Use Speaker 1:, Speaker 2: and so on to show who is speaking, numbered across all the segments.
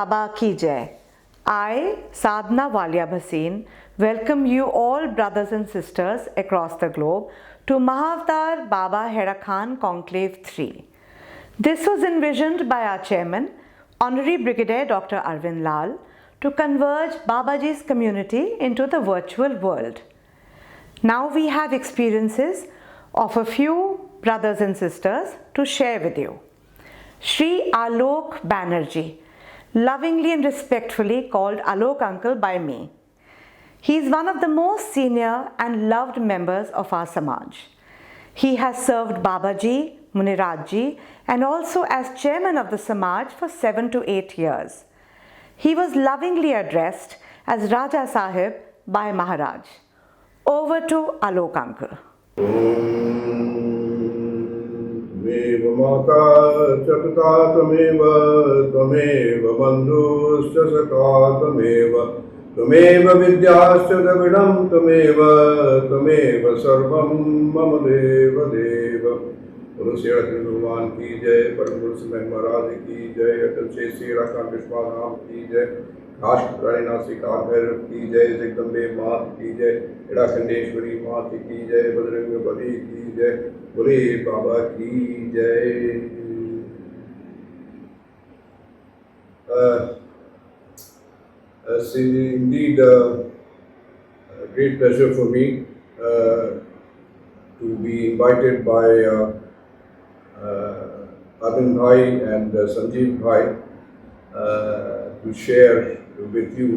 Speaker 1: Baba Ki Jai. I, Sadhna Walia Bhasin, welcome you all brothers and sisters across the globe to Mahavatar Baba Haidakhan Conclave 3. This was envisioned by our chairman, Honorary Brigadier Dr. Arvind Lal, to converge Babaji's community into the virtual world. Now we have experiences of a few brothers and sisters to share with you. Shri Alok Banerjee, lovingly and respectfully called Alok Uncle by me. He is one of the most senior and loved members of our Samaj. He has served Babaji, Munirajji and also as chairman of the Samaj for 7 to 8 years. He was lovingly addressed as Raja Sahib by Maharaj. Over to Alok Uncle.
Speaker 2: त्वमेव माता च पिता त्वमेव त्वमेव बन्धुश्च सखा त्वमेव विद्याश्च द्रविणं त्वमेव सर्वं मम देव देव। बोलो श्री हरि भगवान की जय, परम पुरुष महाराज की जय, अटल श्री राम विश्वनाथ की जय, काष्ठरायनासी काल भैरव की जय, जगदम्बे मात की जय, हैदाखंडेश्वरी मात की जय, बजरंग बली की जय, बोले बाबा की जय। It's indeed a great pleasure for me to be invited by Arvind Bhai and Sanjeev Bhai to share with you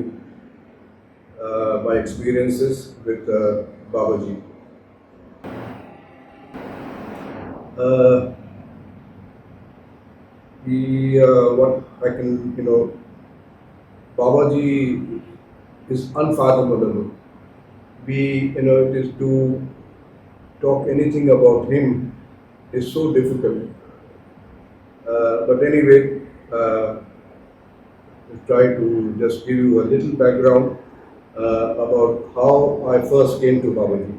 Speaker 2: my experiences with Babaji. What I can, Babaji is unfathomable. It is to talk anything about him is so difficult. But anyway, I'll try to just give you a little background about how I first came to Babaji.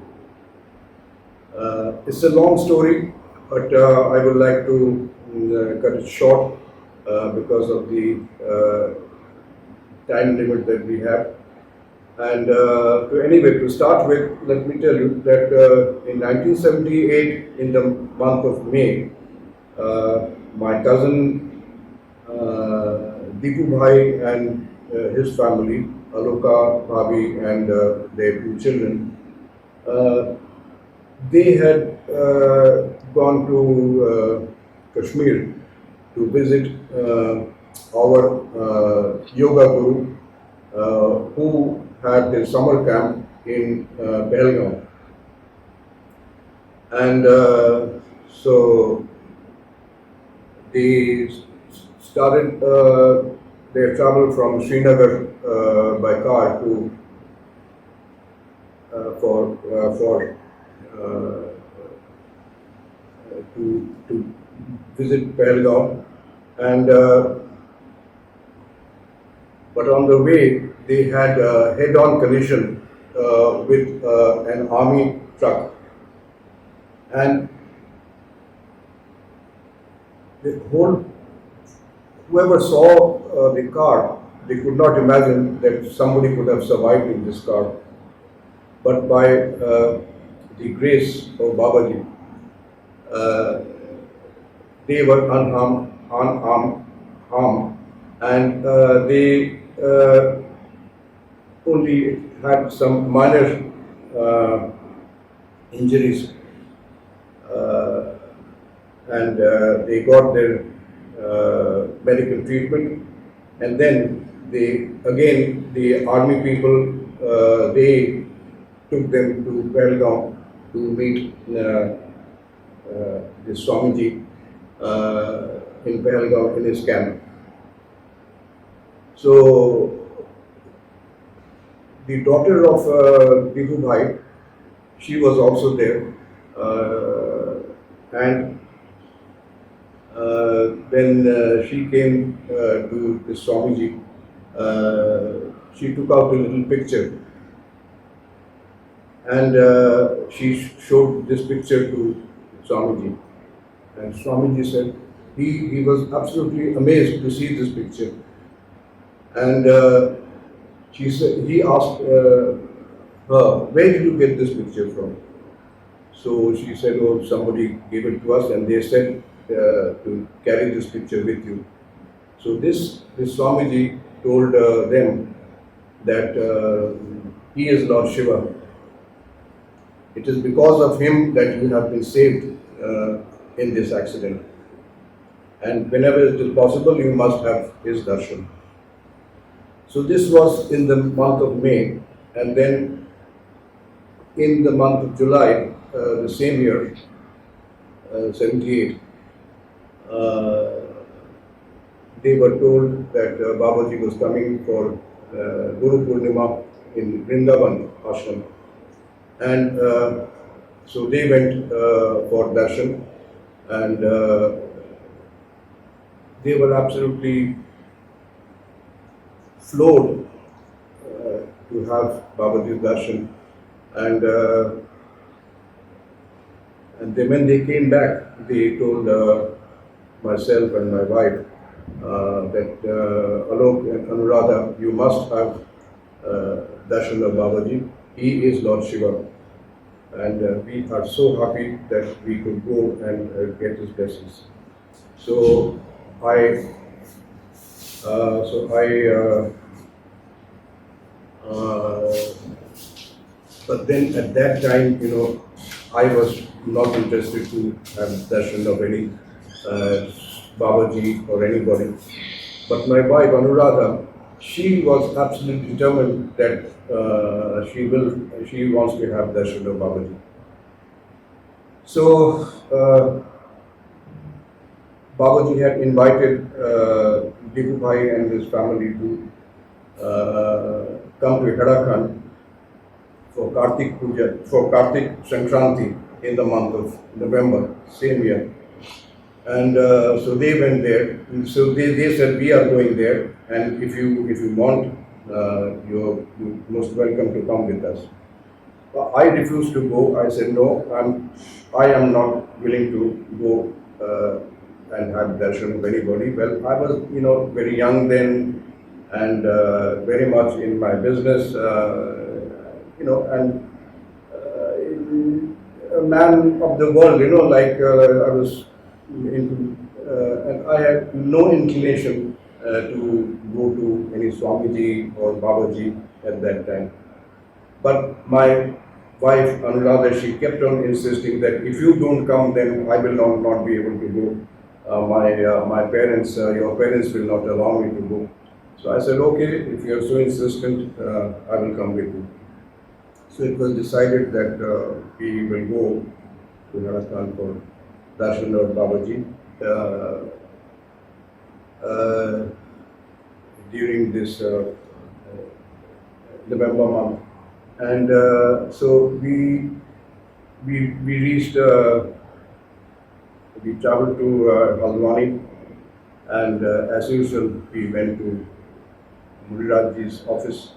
Speaker 2: It's a long story, but I would like to cut it short because of the time limit that we have. And to start with, let me tell you that in 1978, in the month of May, my cousin Deepu Bhai and his family, Aloka, Bhabi and their 2 children, they had gone to Kashmir to visit our yoga guru who had his summer camp in Pahalgam. And so they started their travel from Srinagar by car to visit Pahalgam, and but on the way they had a head-on collision with an army truck, and whoever saw the car, they could not imagine that somebody could have survived in this car. But by the grace of Babaji, they were unharmed, and they only had some minor injuries. And they got their medical treatment, and then the army people, they took them to Pahalgam to meet the Swamiji in Pahalgam in his camp. So the daughter of Deepu Bhai, she was also there, and when she came to the Swamiji, she took out a little picture, and she showed this picture to Swamiji, and Swamiji said he was absolutely amazed to see this picture. And she said, he asked her, where did you get this picture from? So she said, oh, somebody gave it to us and they said to carry this picture with you. So this Swamiji told them that he is Lord Shiva. It is because of him that you have been saved in this accident. And whenever it is possible, you must have his darshan. So this was in the month of May, and then in the month of July, the same year, 78, they were told that Babaji was coming for Guru Purnima in Vrindavan ashram. And so they went for darshan, and they were absolutely floored to have Babaji's darshan. And then when they came back, they told myself and my wife that Alok and Anuradha, you must have darshan of Babaji. He is Lord Shiva. And we are so happy that we could go and get his blessings. So but then at that time, I was not interested to have darshan of any Babaji or anybody. But my wife Anuradha, she was absolutely determined that she wants to have darshan of Babaji. So Babaji had invited Dipu Bhai and his family to come to Haidakhan for Kartik Puja, for Kartik Sankranti in the month of November, same year. And so they went there. So they said, we are going there, and if you want, you're most welcome to come with us. I refused to go. I said, no, I am not willing to go and have darshan of anybody. Well, I was, very young then, and very much in my business, and a man of the world, I was into, and I had no inclination to go to any Swamiji or Babaji at that time. But my wife Anuradha, she kept on insisting that if you don't come, then I will not be able to go. My parents, your parents will not allow me to go. So I said, okay, if you are so insistent, I will come with you. So it was decided that we will go to Haidakhan for darshan of Babaji during this November month. And so we reached, we traveled to Haldwani, and as usual, we went to Munirajji's office,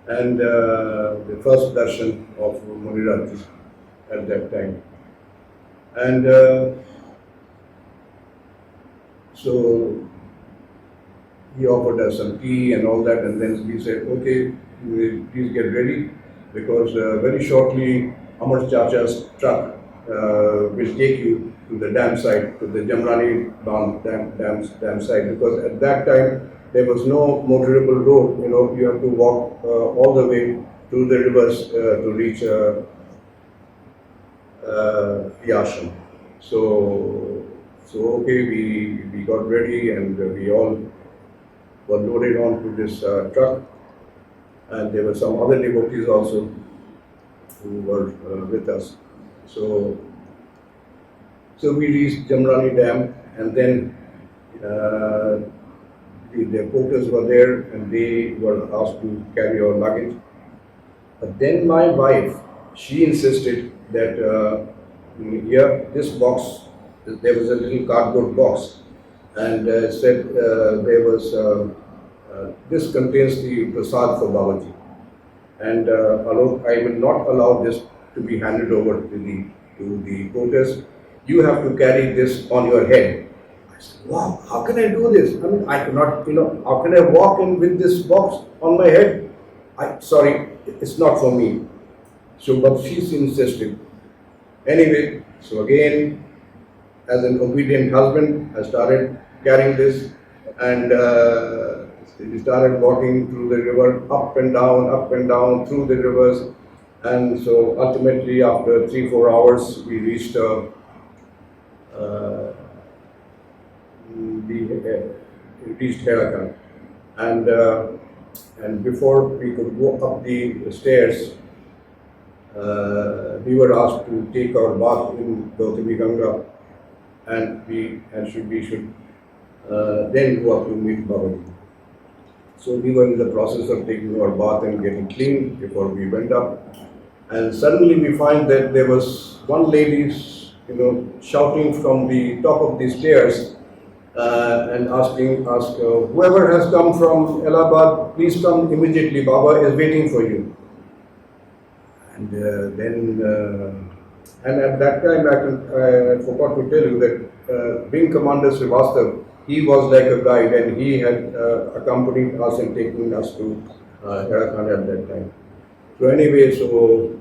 Speaker 2: and the first darshan of Munirajji at that time. And so he offered us some tea and all that, and then we said, okay, please get ready, because very shortly Amar Chacha's truck will take you to the dam site, to the Jamrani dam site, because at that time there was no motorable road. You have to walk all the way to the rivers to reach the ashram. So okay, we got ready, and we all were loaded onto this truck, and there were some other devotees also who were with us. So we reached Jamrani Dam, and then the porters were there, and they were asked to carry our luggage. But then my wife, she insisted that here, this box, there was a little cardboard box, and said there was this contains the prasad for Babaji, and Alok, I will not allow this to be handed over to the porters. You have to carry this on your head. I said, wow, how can I do this? I mean, I cannot, how can I walk in with this box on my head? Sorry, it's not for me. So, but she's insisted. Anyway, so again, as an obedient husband, I started carrying this, and we started walking through the river, up and down through the rivers, and so ultimately, after 3-4 hours, we reached uh, Haidakhan, and and before we could go up the stairs, we were asked to take our bath in Gautami Ganga, and we should then go up to meet Babaji. So we were in the process of taking our bath and getting clean before we went up, and suddenly we find that there was one lady, shouting from the top of the stairs and ask whoever has come from Allahabad, please come immediately. Baba is waiting for you. And and at that time, I forgot to tell you that Wing Commander Srivastav, he was like a guide, and he had accompanied us and taken us to Haidakhan at that time. So anyway, so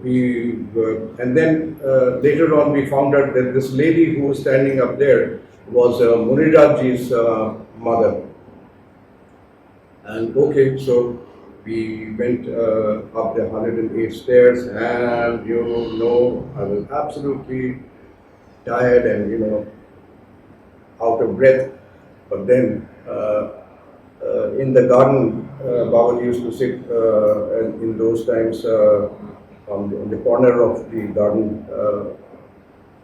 Speaker 2: we were, and then later on we found out that this lady who was standing up there was Munirajji's mother. And okay, so we went up the 108 stairs, and I was absolutely tired and out of breath. But then in the garden, Babaji used to sit in those times on the corner of the garden.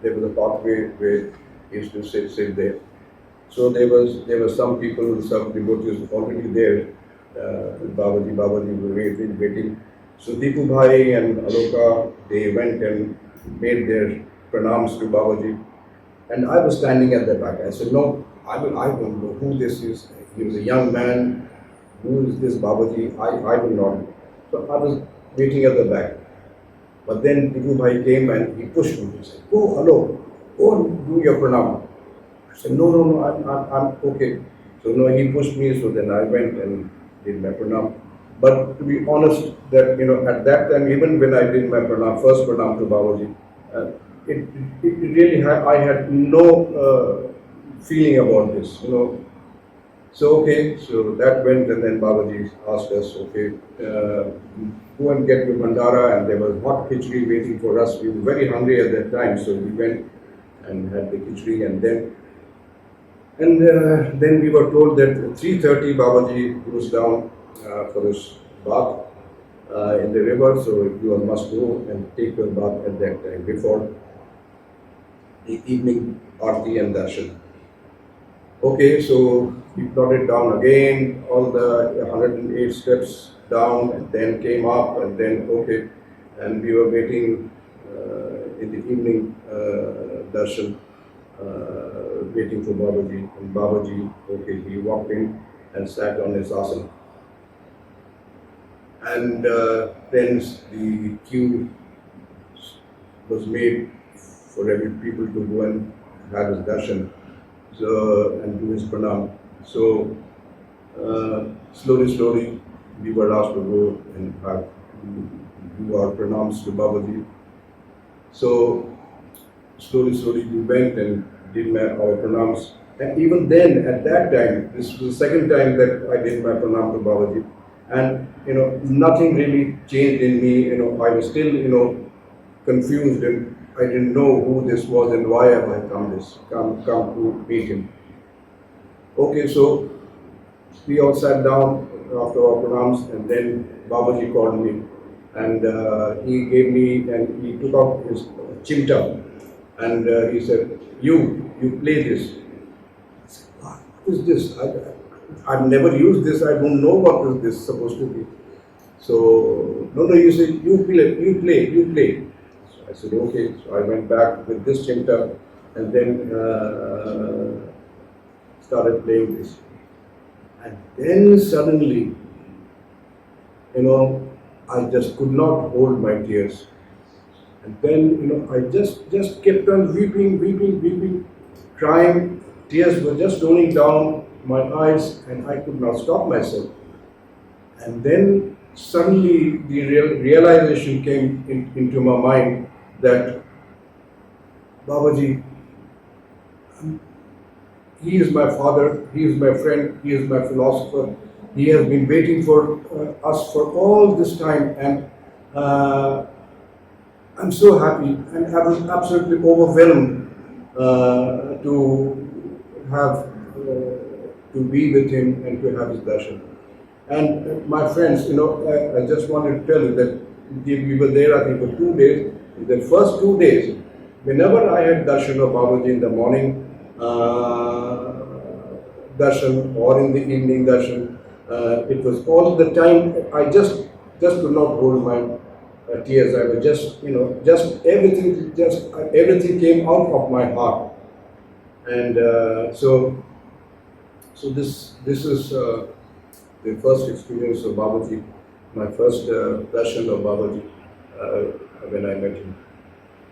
Speaker 2: There was a pathway where he used to sit there. So there were some people, some devotees already there. Babaji were waiting. So Deepu Bhai and Aloka, they went and made their pranams to Babaji. And I was standing at the back. I said, no, I don't know who this is. He was a young man. Who is this Babaji? I will not. So I was waiting at the back. But then Deepu Bhai came and he pushed me. He said, oh, hello, go and do your pranam. I said, no, I'm okay. So no, he pushed me, so then I went and did my pranam. But to be honest, that at that time, even when I did my pranam, first pranam to Babaji, it really I had no feeling about this, So okay, so that went, and then Babaji asked us, okay, go and get your mandara, and there was hot khichdi waiting for us. We were very hungry at that time, so we went and had the khichdi, and then we were told that 3:30 Babaji goes down for his bath in the river, so you all must go and take your bath at that time before the evening aarti and darshan. Okay, so we plodded down again, all the 108 steps down, and then came up, and then okay, and we were waiting in the evening darshan. Waiting for Babaji, and Babaji, okay, he walked in and sat on his asana. And then the queue was made for every people to go and have his darshan, and do his pranam. So slowly, we were asked to go and do our pranams to Babaji. So slowly we went and did our pranams. And even then, at that time, this was the second time that I did my pranam to Babaji. And, nothing really changed in me. I was still, confused, and I didn't know who this was and why have I come to meet him. Okay, so we all sat down after our pranams, and then Babaji called me, and he gave me, and he took out his chimta, and he said, you play this. I said, what is this? I've never used this. I don't know what is this supposed to be. So, no, you say, you play. So I said, okay. So I went back with this chimta, and then started playing this. And then suddenly, I just could not hold my tears. And then, I just kept on weeping, crying, tears were just rolling down my eyes, and I could not stop myself. And then suddenly the realization came into my mind that Babaji, he is my father, he is my friend, he is my philosopher. He has been waiting for us for all this time, and I'm so happy, and I was absolutely overwhelmed to have to be with him and to have his darshan. And my friends, I just wanted to tell you that we were there, I think, for 2 days. In the first 2 days, whenever I had darshan of Babaji in the morning, darshan, or in the evening darshan, it was all the time. I just could not hold my tears. I was just everything came out of my heart, and so this is the first experience of Babaji, my first darshan of Babaji when I met him.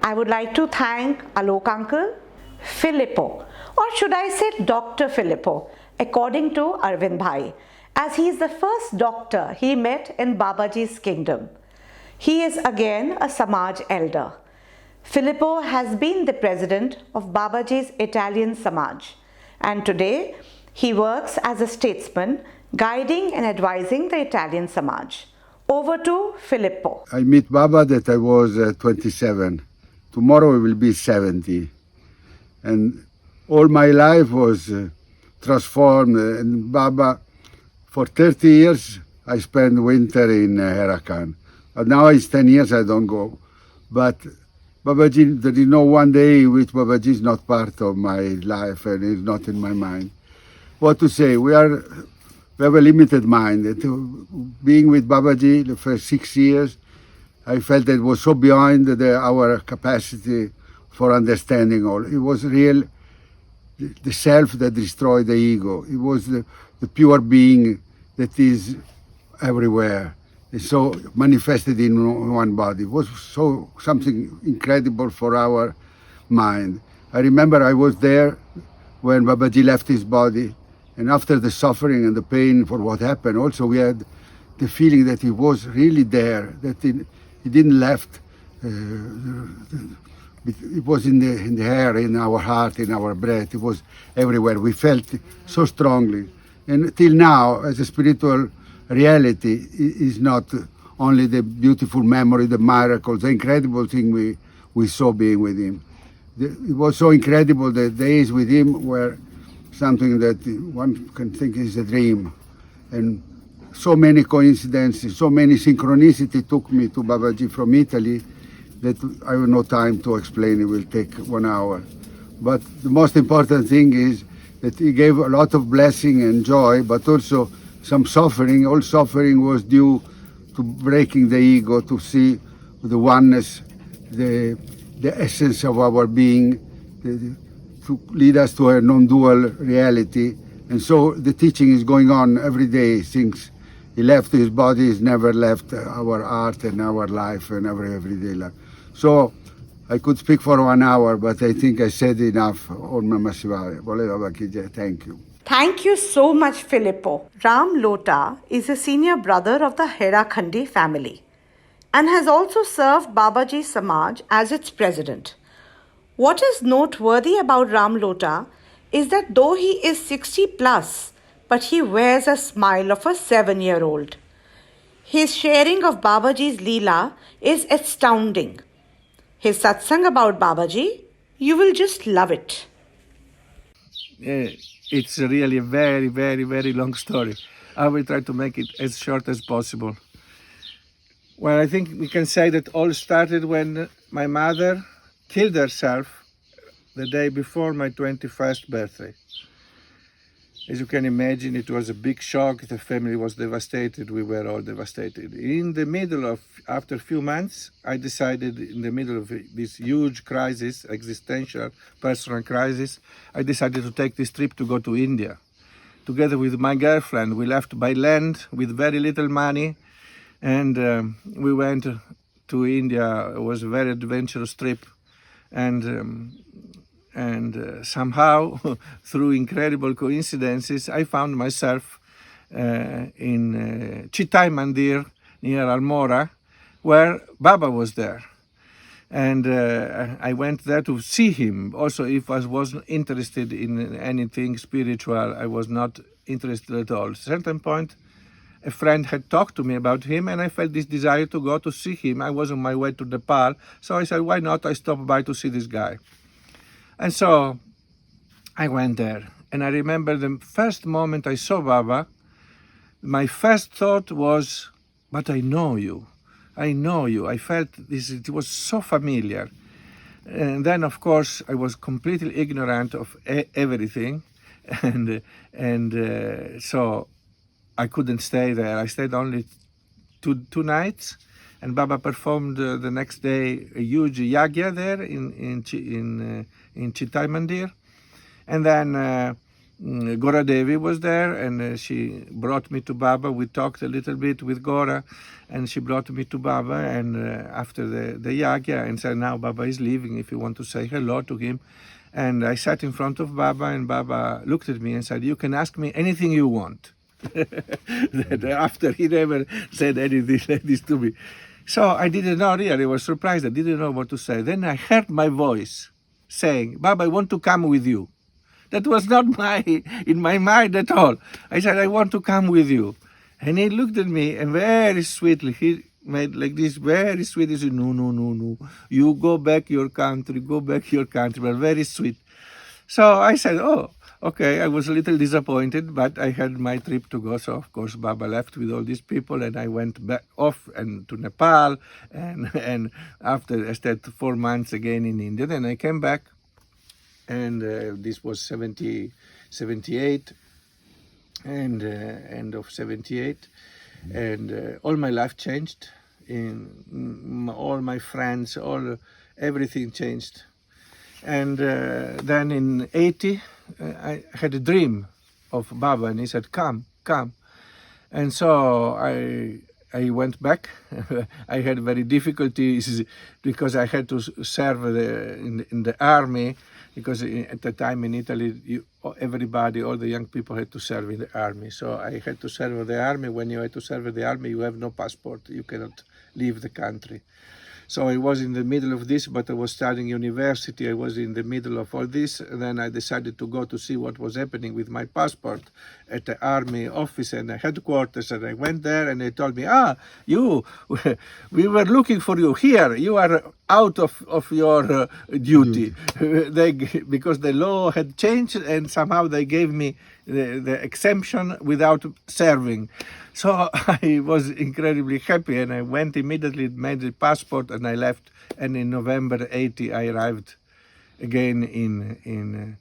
Speaker 1: I would like to thank Alok uncle, Filippo, or should I say Dr. Filippo, according to Arvind Bhai, as he is the first doctor he met in Babaji's kingdom. He is again a Samaj elder. Filippo has been the president of Babaji's Italian Samaj, and today he works as a statesman, guiding and advising the Italian Samaj. Over to Filippo.
Speaker 3: I met Baba that I was 27. Tomorrow I will be 70. And all my life was transformed. And Baba, for 30 years, I spent winter in Haidakhan. Now it's 10 years I don't go. But Babaji, there is no one day in which Babaji is not part of my life and is not in my mind. What to say? We have a limited mind. Being with Babaji the first 6 years, I felt that it was so beyond our capacity for understanding all. It was real, the self that destroyed the ego. It was the pure being that is everywhere. It's so manifested in one body. It was so something incredible for our mind. I remember I was there when Babaji left his body, and after the suffering and the pain for what happened, also we had the feeling that he was really there, that he didn't left. It was in the air, in our heart, in our breath. It was everywhere. We felt it so strongly. And till now, as a spiritual reality, is not only the beautiful memory, the miracles, the incredible thing we saw being with him. It was so incredible. The days with him were something that one can think is a dream. And so many coincidences, so many synchronicity took me to Babaji from Italy that I have no time to explain. It will take 1 hour. But the most important thing is that he gave a lot of blessing and joy, but also some suffering. All suffering was due to breaking the ego, to see the oneness, the essence of our being, to lead us to a non-dual reality. And so the teaching is going on every day since he left his body. He's never left our art and our life and our everyday life. So I could speak for 1 hour, but I think I said enough. Om Namah Shivaya. Thank you.
Speaker 1: Thank you so much, Filippo. Ram Lota is a senior brother of the Haidakhandi family and has also served Babaji Samaj as its president. What is noteworthy about Ram Lota is that though he is 60 plus, but he wears a smile of a 7-year-old. His sharing of Babaji's Leela is astounding. His satsang about Babaji, you will just love it.
Speaker 4: It's really a very, very, very long story. I will try to make it as short as possible. Well, I think we can say that all started when my mother killed herself the day before my 21st birthday. As you can imagine, it was a big shock. The family was devastated. We were all devastated. In the middle of, after a few months, I decided in the middle of this huge crisis, existential, personal crisis, I decided to take this trip to go to India. Together with my girlfriend, we left by land with very little money, and we went to India. It was a very adventurous trip, and and somehow, through incredible coincidences, I found myself in Chitai Mandir near Almora, where Baba was there. And I went there to see him. Also, if I wasn't interested in anything spiritual, I was not interested at all. At a certain point, a friend had talked to me about him, and I felt this desire to go to see him. I was on my way to Nepal, so I said, why not? I stopped by to see this guy. And so I went there. And I remember the first moment I saw Baba, my first thought was, but I know you. I know you. I felt this, it was so familiar. And then, of course, I was completely ignorant of everything. And so I couldn't stay there. I stayed only two nights, and Baba performed the next day a huge yagya there in Chitai Mandir. And then Gora Devi was there, and she brought me to Baba. We talked a little bit with Gora, and she brought me to Baba. And after the yagya, and said, now Baba is leaving, if you want to say hello to him. And I sat in front of Baba, and Baba looked at me and said, you can ask me anything you want. After he never said anything like this to me. So I didn't know really, I was surprised, I didn't know what to say. Then I heard my voice saying, Baba, I want to come with you. That was not in my mind at all. I said, I want to come with you. And he looked at me, and very sweetly, he made like this, very sweet. He said, no. You go back your country, but very sweet. So I said, oh, okay. I was a little disappointed, but I had my trip to go. So, of course, Baba left with all these people, and I went back off and to Nepal. And after I stayed 4 months again in India, then I came back. And this was 78, and end of 78. And all my life changed. All my friends, everything changed. And then in 80, I had a dream of Baba, and he said, come. And so I went back. I had very difficulties because I had to serve in the army, because at the time in Italy, everybody, all the young people had to serve in the army. So I had to serve in the army. When you had to serve in the army, you have no passport. You cannot leave the country. So I was in the middle of this, but I was studying university. I was in the middle of all this. And then I decided to go to see what was happening with my passport at the army office and the headquarters. And I went there, and they told me, we were looking for you here. You are out of your duty. Because the law had changed, and somehow they gave me the exemption without serving. So I was incredibly happy, and I went immediately, made the passport, and I left. And in November 80, I arrived again in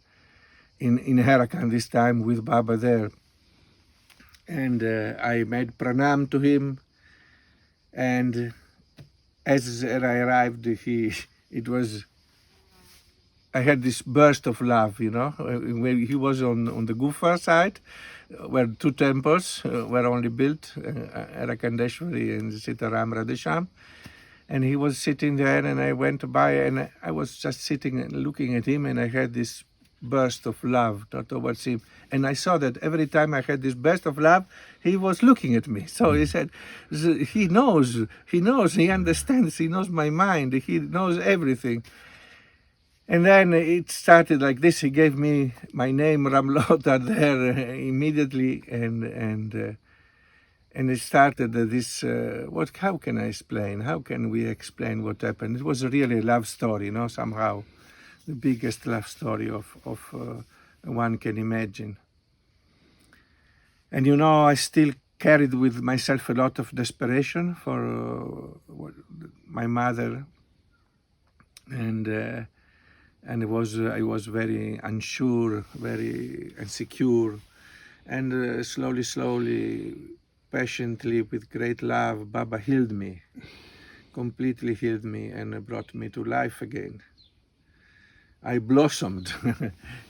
Speaker 4: Haidakhan, this time with Baba there. And I made pranam to him. And as I arrived, I had this burst of love, where he was on the Gufa side, where 2 temples were only built, Haidakhandeshwari and Sitaram Radhesham. And he was sitting there, and I went by, and I was just sitting and looking at him, and I had this burst of love towards him. And I saw that every time I had this burst of love, he was looking at me. So he said, he knows, he understands, he knows my mind, he knows everything. And then it started like this. He gave me my name, Ramlotar, there immediately, and it started this. How can I explain? How can we explain what happened? It was really a love story, somehow, the biggest love story of one can imagine. And I still carried with myself a lot of desperation for my mother, and I was very unsure, very insecure, and slowly, patiently, with great love, Baba healed me, completely healed me, and brought me to life again. I blossomed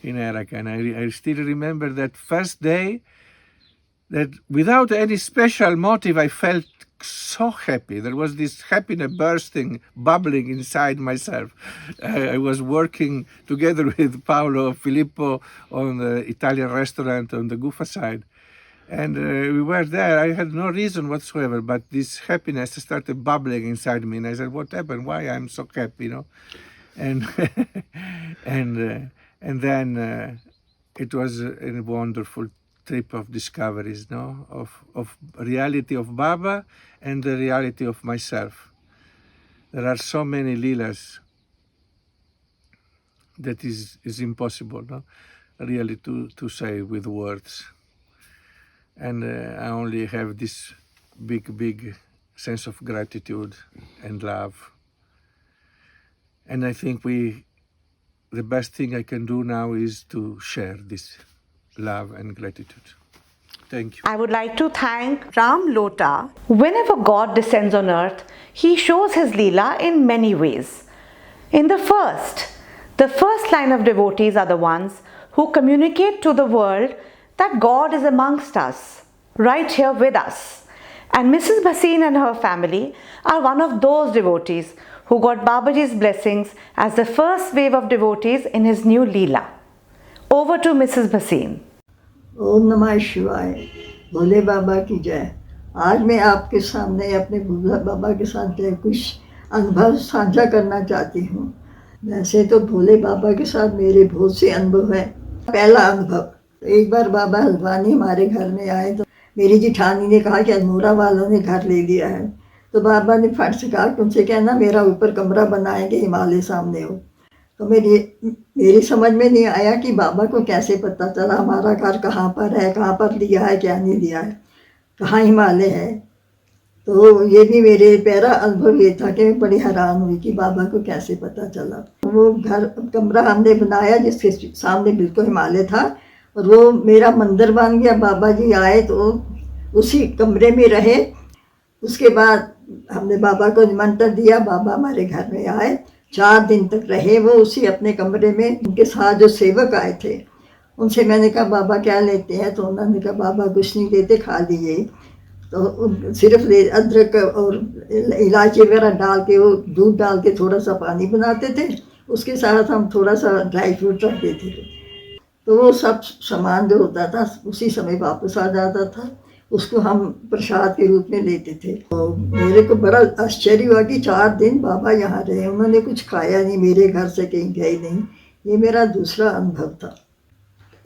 Speaker 4: in Haidakhan. I still remember that first day, that without any special motive, I felt so happy. There was this happiness bursting, bubbling inside myself. I was working together with Paolo Filippo on the Italian restaurant on the Gufa side. And we were there. I had no reason whatsoever, but this happiness started bubbling inside me. And I said, what happened? Why I'm so happy, you know? And and then it was a wonderful trip of discoveries, no, of reality of Baba and the reality of myself. There are so many leelas that is impossible, no, really to say with words. And I only have this big sense of gratitude and love. And I think the best thing I can do now is to share this love and gratitude. Thank you.
Speaker 1: I would like to thank Ram Lota. Whenever God descends on earth, he shows his Leela in many ways. In the first line of devotees are the ones who communicate to the world that God is amongst us, right here with us. And Mrs. Bhasin and her family are one of those devotees who got Babaji's blessings as the first wave of devotees in his new Leela. Over to Mrs. Bhasin.
Speaker 5: ओम नमः शिवाय, भोले बाबा की जय। आज मैं आपके सामने अपने भोले बाबा के साथ कुछ अनुभव साझा करना चाहती हूँ। वैसे तो भोले बाबा के साथ मेरे बहुत से अनुभव हैं। पहला अनुभव, एक बार बाबा हल्द्वानी हमारे घर में आए तो मेरी जिठानी ने कहा कि अल्मोड़ा वालों ने घर ले लिया है। तो बाबा ने फट से कहा कि उनसे कहना मेरा ऊपर कमरा बनाएंगे, हिमालय सामने हो। तो मेरी समझ में नहीं आया कि बाबा को कैसे पता चला हमारा घर कहाँ पर है, कहाँ पर लिया है, क्या नहीं लिया है, कहाँ हिमालय है। तो ये भी मेरे पहला अनुभव ये था कि मैं बड़ी हैरान हुई कि बाबा को कैसे पता चला। वो घर कमरा हमने बनाया जिसके सामने बिल्कुल हिमालय था और वो मेरा मंदिर बन गया। बाबा जी आए तो उसी कमरे में रहे। उसके बाद हमने बाबा को निमंत्रण दिया, बाबा हमारे घर में आए, 4 दिन तक रहे वो उसी अपने कमरे में। उनके साथ जो सेवक आए थे उनसे मैंने कहा बाबा क्या लेते हैं, तो उन्होंने कहा बाबा कुछ नहीं देते, खा लीजिए। तो सिर्फ अदरक और इलायची वगैरह डाल के, वो दूध डाल के थोड़ा सा पानी बनाते थे, उसके साथ हम थोड़ा सा ड्राई फ्रूट रख देते थे। तो वो सब सामान जो होता था उसी समय वापस आ जाता था, उसको हम प्रसाद के रूप में लेते थे। तो मेरे को बड़ा आश्चर्य हुआ कि 4 दिन बाबा यहाँ रहे, उन्होंने कुछ खाया नहीं, मेरे घर से कहीं गए नहीं। ये मेरा दूसरा अनुभव था।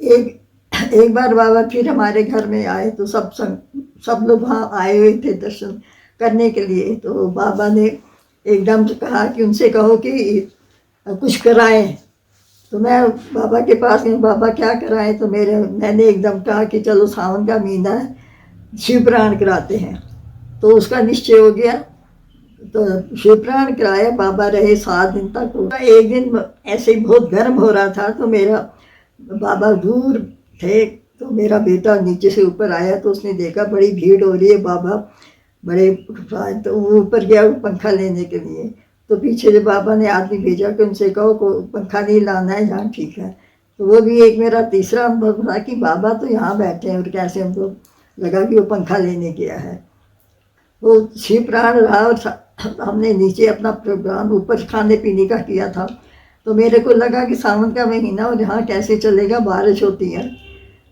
Speaker 5: एक बार बाबा फिर हमारे घर में आए तो सब लोग वहाँ आए हुए थे दर्शन करने के लिए। तो बाबा ने एकदम से कहा कि उनसे कहो कि कुछ कराएं। तो मैं बाबा के पास गई, बाबा क्या कराएं। तो मैंने एकदम कहा कि चलो सावन का महीना है, शिव पुराण कराते हैं। तो उसका निश्चय हो गया, तो शिव पुराण कराया। बाबा रहे 7 दिन तक। एक दिन ऐसे ही बहुत गर्म हो रहा था तो मेरा बाबा दूर थे, तो मेरा बेटा नीचे से ऊपर आया तो उसने देखा बड़ी भीड़ हो रही है, बाबा बड़े, तो वो ऊपर गया पंखा लेने के लिए। तो पीछे जो बाबा ने आदमी भेजा कि उनसे कहो को पंखा नहीं लाना है, यहाँ ठीक है। तो वो भी एक मेरा तीसरा अनुभव था कि बाबा तो यहाँ बैठे हैं और कैसे हमको लगा कि वो पंखा लेने गया है। वो शिव पुराण रहा और हमने नीचे अपना प्रोग्राम ऊपर खाने पीने का किया था। तो मेरे को लगा कि सावन का महीना और यहाँ कैसे चलेगा, बारिश होती है।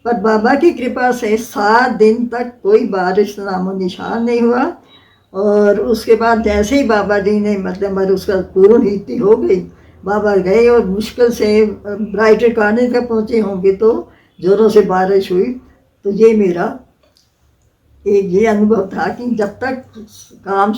Speaker 5: पर बाबा की कृपा से 7 दिन तक कोई बारिश नामो निशान नहीं हुआ। और उसके बाद जैसे ही बाबा जी ने मतलब उसका पूर्ण हिस्ती हो गई, बाबा गए और मुश्किल से ब्राइटर खाने तक पहुँचे होंगे तो ज़ोरों से बारिश हुई। तो ये मेरा एक ये अनुभव था कि जब तक काम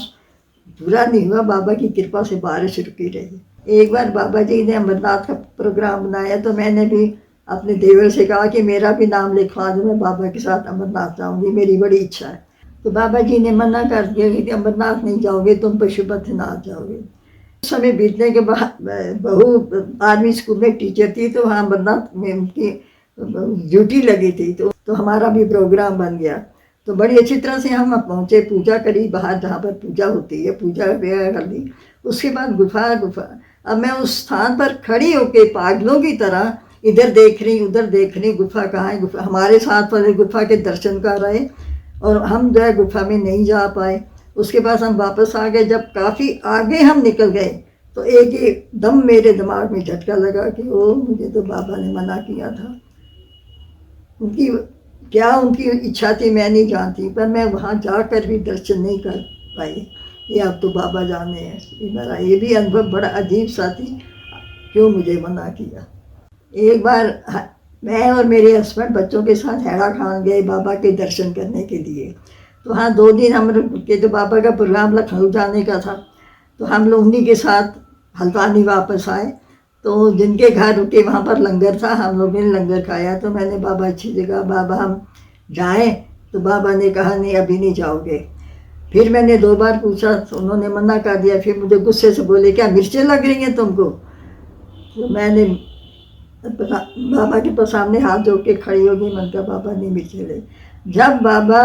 Speaker 5: पूरा नहीं हुआ बाबा की कृपा से बारिश रुकी रही। एक बार बाबा जी ने अमरनाथ का प्रोग्राम बनाया तो मैंने भी अपने देवर से कहा कि मेरा भी नाम लिखवा दो, मैं बाबा के साथ अमरनाथ जाऊँगी, मेरी बड़ी इच्छा है। तो बाबा जी ने मना कर दिया कि अमरनाथ नहीं जाओगे, तुम पशुपतिनाथ जाओगे। उस समय बीतने के बाद बहू आर्मी स्कूल में टीचर थी, तो वहाँ अमरनाथ में उनकी ड्यूटी लगी थी। तो हमारा भी प्रोग्राम बन गया। तो बड़ी अच्छी तरह से हम पहुँचे, पूजा करी बाहर जहाँ पर पूजा होती है, पूजा वगैरह कर ली। उसके बाद गुफा अब मैं उस स्थान पर खड़ी होके पागलों की तरह इधर देख रही उधर देख रही, गुफा कहाँ है, गुफा। हमारे साथ वाले गुफा के दर्शन कर रहे और हम जो है गुफा में नहीं जा पाए। उसके बाद हम वापस आ गए। जब काफ़ी आगे हम निकल गए तो एक दम मेरे दिमाग में झटका लगा कि ओ, मुझे तो बाबा ने मना किया था। उनकी इच्छा थी मैं नहीं जानती, पर मैं वहाँ जाकर भी दर्शन नहीं कर पाई। ये अब तो बाबा जाने हैं। मेरा ये भी अनुभव बड़ा अजीब सा थी, क्यों मुझे मना किया। एक बार मैं और मेरे हस्बैंड बच्चों के साथ हैराखान गए बाबा के दर्शन करने के लिए। तो हाँ, 2 दिन हम लोग के, तो बाबा का प्रोग्राम लखनऊ जाने का था, तो हम लोग उन्हीं के साथ हल्द्वानी वापस आए। तो जिनके घर रुके वहाँ पर लंगर था, हम लोगों ने लंगर खाया। तो मैंने बाबा अच्छी जगह, बाबा हम जाएं? तो बाबा ने कहा नहीं, अभी नहीं जाओगे। फिर मैंने 2 बार पूछा तो उन्होंने मना कर दिया। फिर मुझे गुस्से से बोले, क्या मिर्चें लग रही हैं तुमको? तो मैंने बाबा के तो सामने हाथ जोड़ के खड़ी हो गई। मैंने कहा बाबा नहीं मिर्चें ले। जब बाबा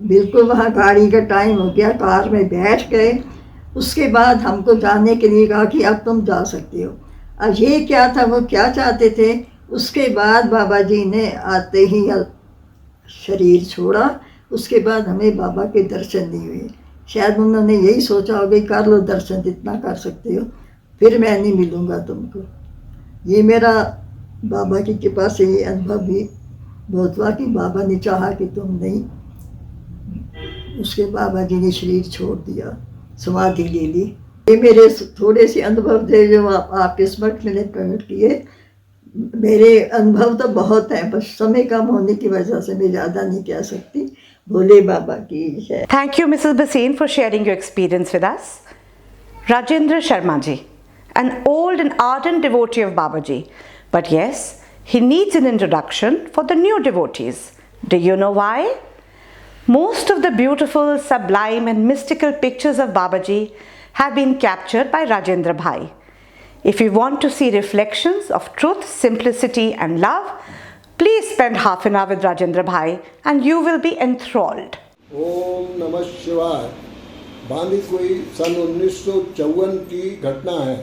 Speaker 5: बिल्कुल वहाँ गाड़ी का टाइम हो गया, कार में बैठ गए, उसके बाद हमको जाने के लिए कहा कि अब तुम जा सकते हो। अब ये क्या था, वो क्या चाहते थे? उसके बाद बाबा जी ने आते ही शरीर छोड़ा। उसके बाद हमें बाबा के दर्शन नहीं हुए। शायद उन्होंने यही सोचा होगा, कर लो दर्शन जितना कर सकते हो, फिर मैं नहीं मिलूँगा तुमको। ये मेरा बाबा की कृपा से ये अनुभव भी बहुत हुआ कि बाबा ने चाहा कि तुम नहीं। उसके बाबा जी ने शरीर छोड़ दिया, समाधि ले ली। ये मेरे थोड़े से अनुभव थे जो आपके समक्ष मैंने प्रकट किए। मेरे अनुभव तो बहुत हैं, बस समय कम होने की वजह से मैं ज़्यादा नहीं कह सकती। भोले बाबा की जय।
Speaker 1: Thank you, Mrs. Bhasin, for sharing your experience with us. Rajendra Sharma ji, an old and ardent devotee of Babaji. But yes, he needs an introduction for the new devotees. Do you know why? Most of the beautiful, sublime and mystical pictures of Babaji have been captured by Rajendra Bhai. If you want to see reflections of truth, simplicity and love, please spend half an hour with Rajendra Bhai and you will be enthralled.
Speaker 2: ओम नमः शिवाय। बांदी कोई सन 1954 की घटना है।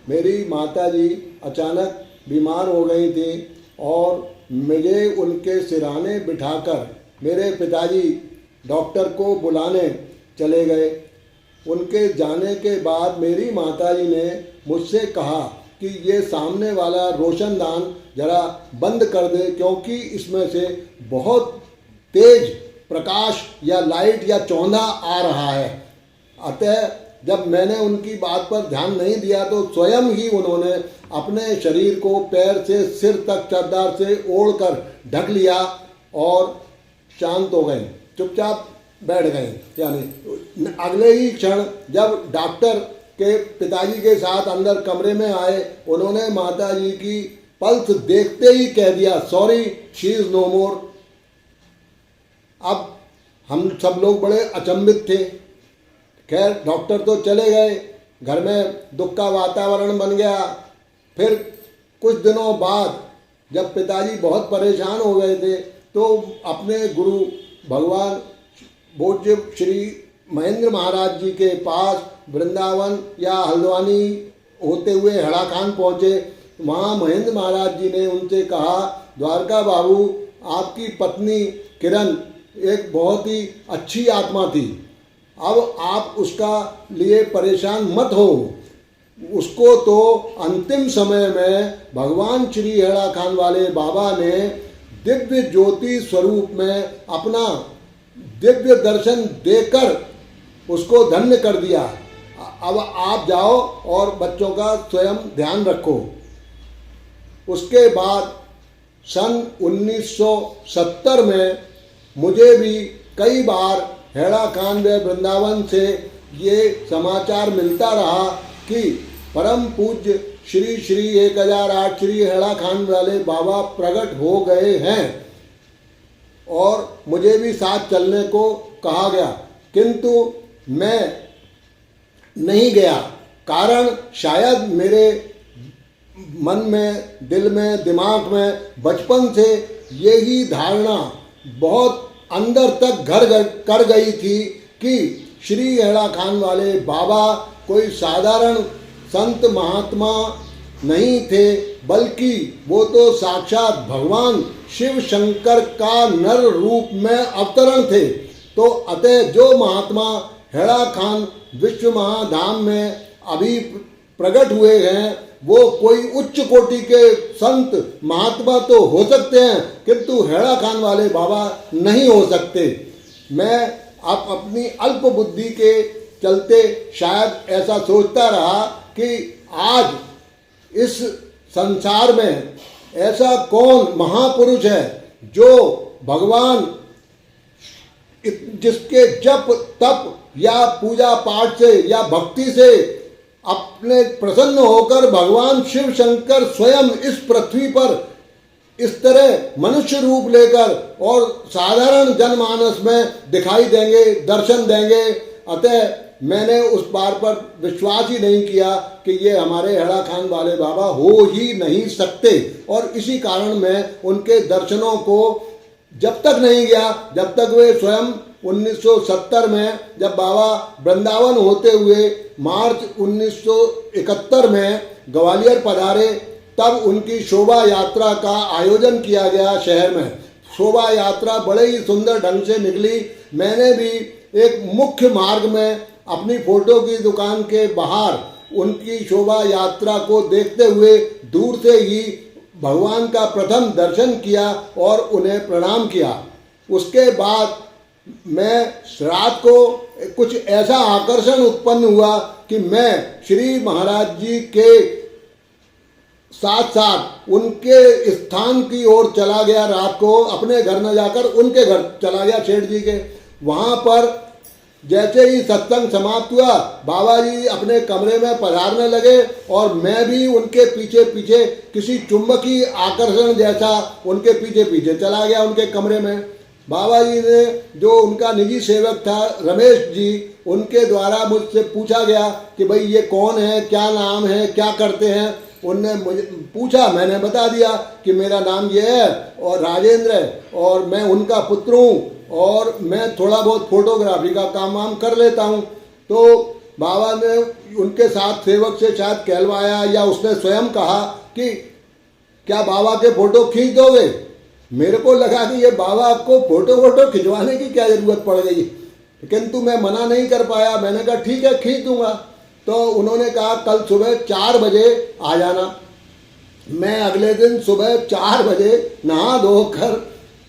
Speaker 2: मेरी माताजी अचानक बीमार हो गई थी और मुझे उनके सिरहाने बिठाकर मेरे पिताजी डॉक्टर को बुलाने चले गए। उनके जाने के बाद मेरी माताजी ने मुझसे कहा कि ये सामने वाला रोशनदान ज़रा बंद कर दे, क्योंकि इसमें से बहुत तेज प्रकाश या लाइट या चौंधा आ रहा है। अतः जब मैंने उनकी बात पर ध्यान नहीं दिया तो स्वयं ही उन्होंने अपने शरीर को पैर से सिर तक चादर से ओढ़कर ढक लिया और शांत हो गए, चुपचाप बैठ गए। यानी अगले ही क्षण जब डॉक्टर के पिताजी के साथ अंदर कमरे में आए, उन्होंने माताजी की पल्स देखते ही कह दिया, सॉरी शी इज़ नो मोर। अब हम सब लोग बड़े अचंभित थे। खैर डॉक्टर तो चले गए, घर में दुख का वातावरण बन गया। फिर कुछ दिनों बाद जब पिताजी बहुत परेशान हो गए थे तो अपने गुरु भगवान पूज्य श्री महेंद्र महाराज जी के पास वृंदावन या हल्द्वानी होते हुए हैड़ाखान पहुँचे। वहाँ महेंद्र महाराज जी ने उनसे कहा, द्वारका बाबू आपकी पत्नी किरण एक बहुत ही अच्छी आत्मा थी, अब आप उसका लिए परेशान मत हो। उसको तो अंतिम समय में भगवान श्री हैड़ाखान वाले बाबा ने दिव्य ज्योति स्वरूप में अपना दिव्य दर्शन देकर उसको धन्य कर दिया। अब आप जाओ और बच्चों का स्वयं ध्यान रखो। उसके बाद सन 1970 में मुझे भी कई बार हैड़ाखान व वृंदावन से ये समाचार मिलता रहा कि परम पूज्य श्री श्री 1008 श्री हैड़ाखान वाले बाबा प्रकट हो गए हैं और मुझे भी साथ चलने को कहा गया, किंतु मैं नहीं गया। कारण शायद मेरे मन में, दिल में, दिमाग में बचपन से यही धारणा बहुत अंदर तक घर कर गई थी कि श्री हैड़ाखान वाले बाबा कोई साधारण संत महात्मा नहीं थे, बल्कि वो तो साक्षात भगवान शिव शंकर का नर रूप में अवतरण थे। तो अतः जो महात्मा
Speaker 6: हैड़ाखान विश्व महाधाम में अभी प्रकट हुए हैं वो कोई उच्च कोटि के संत महात्मा तो हो सकते हैं, किंतु हैड़ाखान वाले बाबा नहीं हो सकते। मैं अपनी अल्प बुद्धि के चलते शायद ऐसा सोचता रहा कि आज इस संसार में ऐसा कौन महापुरुष है जो भगवान जिसके जप तप या पूजा पाठ से या भक्ति से अपने प्रसन्न होकर भगवान शिव शंकर स्वयं इस पृथ्वी पर इस तरह मनुष्य रूप लेकर और साधारण जनमानस में दिखाई देंगे, दर्शन देंगे। अतः मैंने उस बात पर विश्वास ही नहीं किया कि ये हमारे हैड़ाखान वाले बाबा हो ही नहीं सकते, और इसी कारण मैं उनके दर्शनों को जब तक नहीं गया जब तक वे स्वयं 1970 में जब बाबा वृंदावन होते हुए मार्च 1971 में ग्वालियर पधारे, तब उनकी शोभा यात्रा का आयोजन किया गया शहर में। शोभा यात्रा बड़े ही सुंदर ढंग से निकली। मैंने भी एक मुख्य मार्ग में अपनी फोटो की दुकान के बाहर उनकी शोभा यात्रा को देखते हुए दूर से ही भगवान का प्रथम दर्शन किया और उन्हें प्रणाम किया। उसके बाद मैं रात को कुछ ऐसा आकर्षण उत्पन्न हुआ कि मैं श्री महाराज जी के साथ साथ उनके स्थान की ओर चला गया। रात को अपने घर न जाकर उनके घर चला गया, सेठ जी के। वहाँ पर जैसे ही सत्संग समाप्त हुआ, बाबा जी अपने कमरे में पधारने लगे और मैं भी उनके पीछे पीछे किसी चुंबकीय आकर्षण जैसा उनके पीछे पीछे चला गया उनके कमरे में। बाबा जी ने, जो उनका निजी सेवक था रमेश जी, उनके द्वारा मुझसे पूछा गया कि भाई ये कौन है, क्या नाम है, क्या करते हैं। उनने मुझे पूछा, मैंने बता दिया कि मेरा नाम ये है और राजेंद्र है और मैं उनका पुत्र हूँ और मैं थोड़ा बहुत फोटोग्राफी का काम वाम कर लेता हूँ। तो बाबा ने उनके साथ सेवक से शायद कहलवाया या उसने स्वयं कहा कि क्या बाबा के फ़ोटो खींच दोगे। मेरे को लगा कि ये बाबा को फ़ोटो खिंचवाने की क्या ज़रूरत पड़ गई, किंतु मैं मना नहीं कर पाया। मैंने कहा ठीक है, खींच दूँगा। तो उन्होंने कहा कल सुबह 4 बजे आ जाना। मैं अगले दिन सुबह 4 बजे नहा धोकर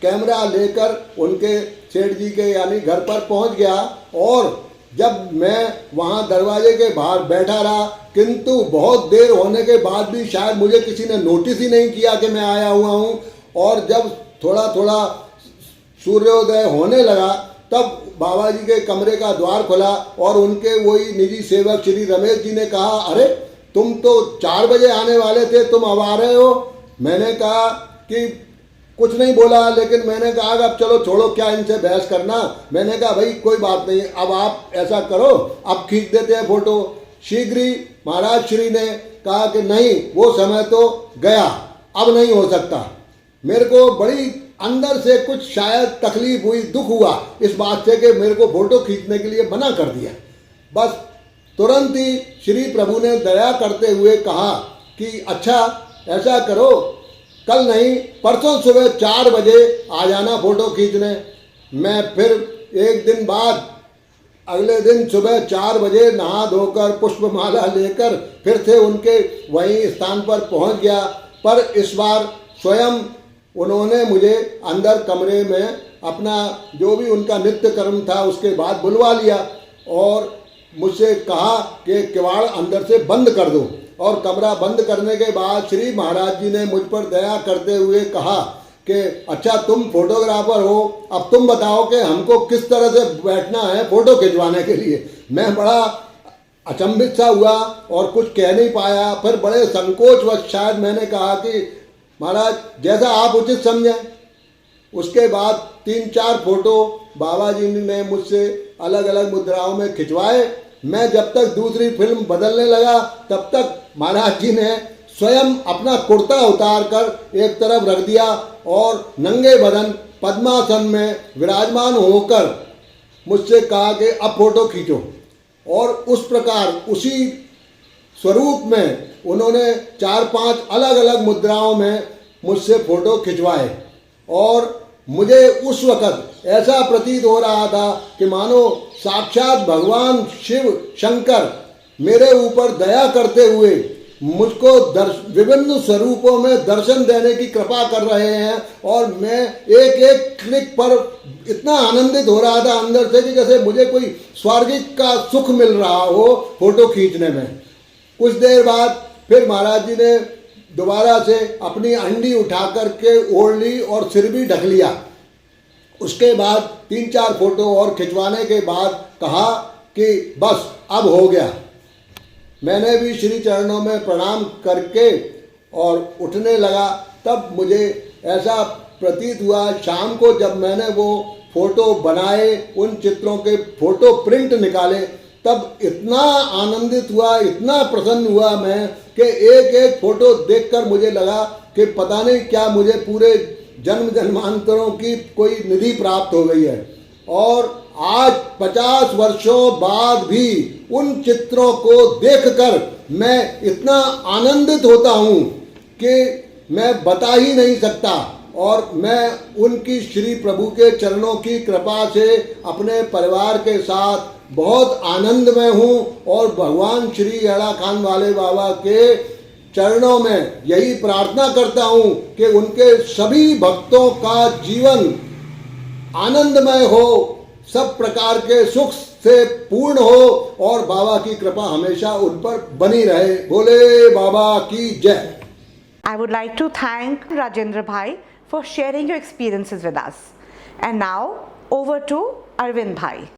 Speaker 6: कैमरा लेकर उनके सेठ जी के यानी घर पर पहुंच गया। और जब मैं वहां दरवाजे के बाहर बैठा रहा, किंतु बहुत देर होने के बाद भी शायद मुझे किसी ने नोटिस ही नहीं किया कि मैं आया हुआ हूं। और जब थोड़ा थोड़ा सूर्योदय होने लगा, तब बाबा जी के कमरे का द्वार खुला और उनके वही निजी सेवक श्री रमेश जी ने कहा, अरे तुम तो 4 बजे आने वाले थे, तुम अब आ रहे हो। मैंने कहा कि कुछ नहीं बोला, लेकिन मैंने कहा अब चलो छोड़ो, क्या इनसे बहस करना। मैंने कहा भाई कोई बात नहीं, अब आप ऐसा करो, अब खींच देते हैं फोटो। शीघ्र ही महाराज श्री ने कहा कि नहीं, वो समय तो गया, अब नहीं हो सकता। मेरे को बड़ी अंदर से कुछ शायद तकलीफ हुई, दुख हुआ इस बात से कि मेरे को फोटो खींचने के लिए मना कर दिया। बस तुरंत ही श्री प्रभु ने दया करते हुए कहा कि अच्छा ऐसा करो, कल नहीं परसों सुबह 4 बजे आ जाना फ़ोटो खींचने। मैं फिर एक दिन बाद अगले दिन सुबह 4 बजे नहा धोकर पुष्पमाला लेकर फिर से उनके वहीं स्थान पर पहुंच गया। पर इस बार स्वयं उन्होंने मुझे अंदर कमरे में अपना जो भी उनका नित्य कर्म था उसके बाद बुलवा लिया और मुझसे कहा कि किवाड़ अंदर से बंद कर दो। और कमरा बंद करने के बाद श्री महाराज जी ने मुझ पर दया करते हुए कहा कि अच्छा तुम फोटोग्राफर हो, अब तुम बताओ कि हमको किस तरह से बैठना है फ़ोटो खिंचवाने के लिए। मैं बड़ा अचंभित सा हुआ और कुछ कह नहीं पाया। फिर बड़े संकोचवश शायद मैंने कहा कि महाराज जैसा आप उचित समझें। उसके बाद 3-4 फोटो बाबा जी ने मुझसे अलग अलग मुद्राओं में खिंचवाए। मैं जब तक दूसरी फिल्म बदलने लगा तब तक महाराज जी ने स्वयं अपना कुर्ता उतार कर एक तरफ रख दिया और नंगे बदन पद्मासन में विराजमान होकर मुझसे कहा कि अब फोटो खींचो। और उस प्रकार उसी स्वरूप में उन्होंने 4-5 अलग अलग मुद्राओं में मुझसे फ़ोटो खिंचवाए। और मुझे उस वक़्त ऐसा प्रतीत हो रहा था कि मानो साक्षात भगवान शिव शंकर मेरे ऊपर दया करते हुए मुझको विभिन्न स्वरूपों में दर्शन देने की कृपा कर रहे हैं, और मैं एक एक क्लिक पर इतना आनंदित हो रहा था अंदर से कि जैसे मुझे कोई स्वर्गिक का सुख मिल रहा हो फोटो खींचने में। कुछ देर बाद फिर महाराज जी ने दोबारा से अपनी अंडी उठा करके ओढ़ ली और सिर भी ढक लिया। उसके बाद 3-4 फोटो और खिंचवाने के बाद कहा कि बस अब हो गया। मैंने भी श्री चरणों में प्रणाम करके और उठने लगा। तब मुझे ऐसा प्रतीत हुआ, शाम को जब मैंने वो फोटो बनाए, उन चित्रों के फोटो प्रिंट निकाले, तब इतना आनंदित हुआ, इतना प्रसन्न हुआ मैं कि एक एक फोटो देखकर मुझे लगा कि पता नहीं क्या मुझे पूरे जन्म जन्मांतरों की कोई निधि प्राप्त हो गई है। और आज 50 वर्षों बाद भी उन चित्रों को देखकर मैं इतना आनंदित होता हूँ कि मैं बता ही नहीं सकता। और मैं उनकी श्री प्रभु के चरणों की कृपा से अपने परिवार के साथ बहुत आनंद में हूँ, और भगवान श्री हैदाखान वाले बाबा के चरणों में यही प्रार्थना करता हूँ कि उनके सभी भक्तों का जीवन आनंदमय हो, सब प्रकार के सुख से पूर्ण हो, और बाबा की कृपा हमेशा उन पर बनी रहे। बोले बाबा की जय।
Speaker 1: I would like to thank Rajendra Bhai for sharing your experiences with us. And now over to Arvind Bhai.